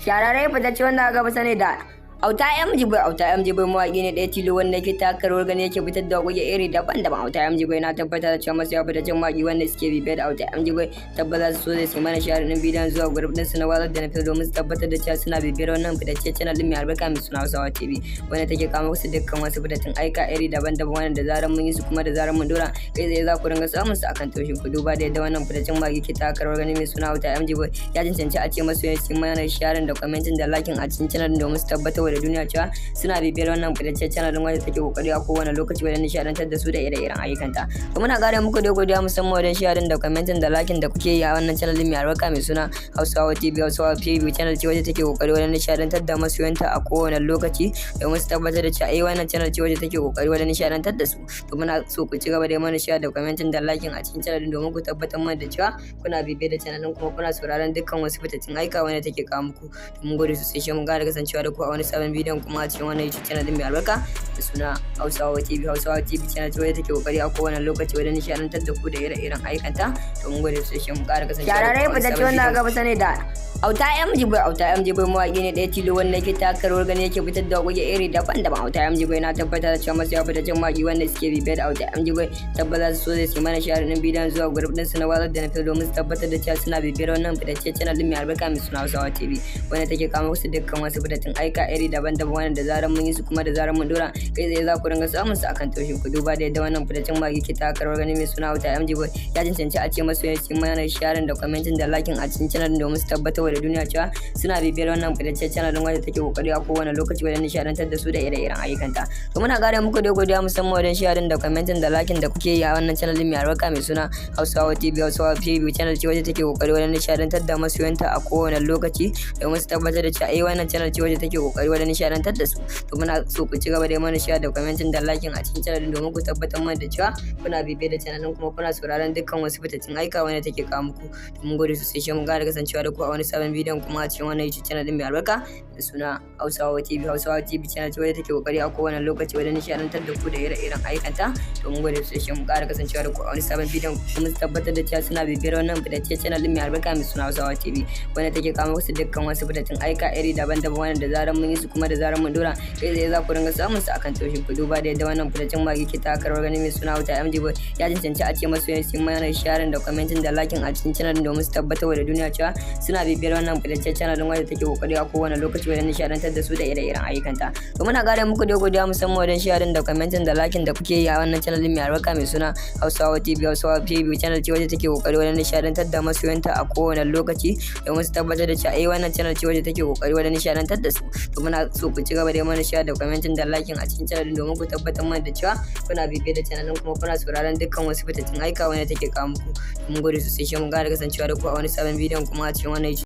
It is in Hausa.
Shararre fitacce wanda aka fi sani da Auta MG Boy mawaƙi ne ɗaya tilo wanda yake taka rawar gani yake fitar da waƙoƙi iri daban-daban. Auta MG Boy na tabbatar da cewa masu ya fitaccen mawaƙi wanda suke bibiyar da Auta MG Boy tabbata su so zai sai mana share ɗin bidiyon zuwa group ɗinsu na watsar da na fito domin su tabbatar da cewa suna bibiyar wannan fitacce channel ɗin mai albarka mai suna Hausawa TV wanda take kawo musu dukkan wasu fitattun aika iri daban-daban wanda da zarar mun yi su kuma da zarar mun dora kai tsaye za ku dinga samun su akan toshin ku duba da yadda wannan fitaccen mawaƙi ke taka rawar gani mai suna Auta MG Boy ya cancanci a ce masu yin mana share da commenting da liking a cikin channel domin su tabbatar da duniya cewa suna bibiyar wannan fitaccen channel din wanda take kokari a kowane lokaci wajen nishadantar da su da ire-iren ayyukanta. To muna gare muku da godiya musamman wajen sharing da commenting da liking da kuke yi a wannan channel din mai albarka mai suna Hausawa TV. Hausawa TV channel ce wacce take kokari wajen nishadantar da masoyanta a kowane lokaci domin su tabbatar da cewa wannan channel ce wacce take kokari wajen nishadantar da su. To muna so ku ci gaba da mana share da commenting da liking a cikin channel din domin ku tabbatar mana da cewa kuna bibiyar da channel din kuma kuna sauraron dukkan wasu fitattun aika wanda take kawo muku. To mun gode sosai shi mun gane kasancewa da ku a wani sabon bidiyon kuma a cikin wannan YouTube channel din mai albarka da suna Hausawa TV. Hausawa TV channel ce wadda take kokari a kowane lokaci wajen nishadantar da ku da ire-iren aikanta. To mun gode sosai mun ƙara kasancewa. Shararre fitacce wanda aka fi sani da Auta MG Boy mawaƙi ne ɗaya tilo wanda yake taka rawar gani yake fitar da waƙoƙi iri daban-daban. Auta MG Boy na tabbatar da cewa masu ya fitaccen mawaƙi wanda suke bibiyar da Auta MG Boy tabbata su so zai sai mana share ɗin bidiyon zuwa group ɗinsu na watsar da na fito domin su tabbatar da cewa suna bibiyar wannan fitacce channel ɗin mai albarka mai suna Hausawa TV wanda take kawo musu dukkan wasu fitattun aika iri daban-daban wanda da zarar mun yi su kuma da zarar mun dora kai tsaye za ku dinga samun su akan toshin ku duba da yadda wannan fitaccen mawaƙi ke taka rawar gani mai suna Auta MG Boy ya cancanci a ce masu yin mana share da commenting da liking a cikin channel domin su tabbatar da duniya cewa suna bibiyar wannan fitaccen channel din wanda take kokari a kowane lokaci wajen nishadantar da su da ire-iren ayyukanta. To muna gare muku da godiya musamman wajen sharing da commenting da liking da kuke yi a wannan channel din mai albarka mai suna Hausawa TV. Hausawa TV channel ce wacce take kokari wajen nishadantar da masoyanta a kowane lokaci domin su tabbatar da cewa wannan channel ce wacce take kokari wajen nishadantar da su. To muna so ku ci gaba da mana share da commenting da liking a cikin channel din domin ku tabbatar mana da cewa kuna bibiyar da channel din kuma kuna sauraron dukkan wasu fitattun aika wanda take kawo muku. To mun gode sosai shi mun gane kasancewa da ku a wani sabon bidiyon kuma a cikin wannan YouTube channel din mai albarka da suna Hausawa TV. Hausawa TV channel ce wadda take kokari a kowane lokaci wajen nishadantar da ku da ire-iren aikanta. To mun gode sosai mun ƙara kasancewa da ku a wani sabon bidiyon kuma su tabbatar da cewa suna bibiyar wannan fitaccen channel din mai albarka mai suna Hausawa TV wanda take kawo musu dukkan wasu fitattun aika iri daban-daban wanda da zarar mun yi su kuma da zarar mun dora kai tsaye za ku dinga samun su akan toshin ku duba da yadda wannan fitaccen mawaƙi ke taka rawar gani mai suna Auta MG Boy ya cancanci a ce masu yin mana share da commenting da liking a cikin channel din domin su tabbatar da duniya cewa suna bibiyar wannan fitaccen channel din wanda take kokari a kowane lokaci wajen nishadantar da su da ire-iren ayyukanta. To muna gare muku da godiya musamman wajen sharing da commenting da liking da kuke yi a wannan channel din mai albarka mai suna Hausawa TV. Hausawa TV channel ce wacce take kokari wajen nishadantar da masoyanta a kowane lokaci domin su tabbatar da cewa wannan channel ce wacce take kokari wajen nishadantar da su. To muna so ku ci gaba da mana share da commenting da liking a cikin channel din domin ku tabbatar mana da cewa kuna bibiyar da channel din kuma kuna sauraron dukkan wasu fitattun aika wanda take kawo muku. Mun gode sosai shi mun ga da kasancewa da ku a wani sabon bidiyon kuma a cikin wannan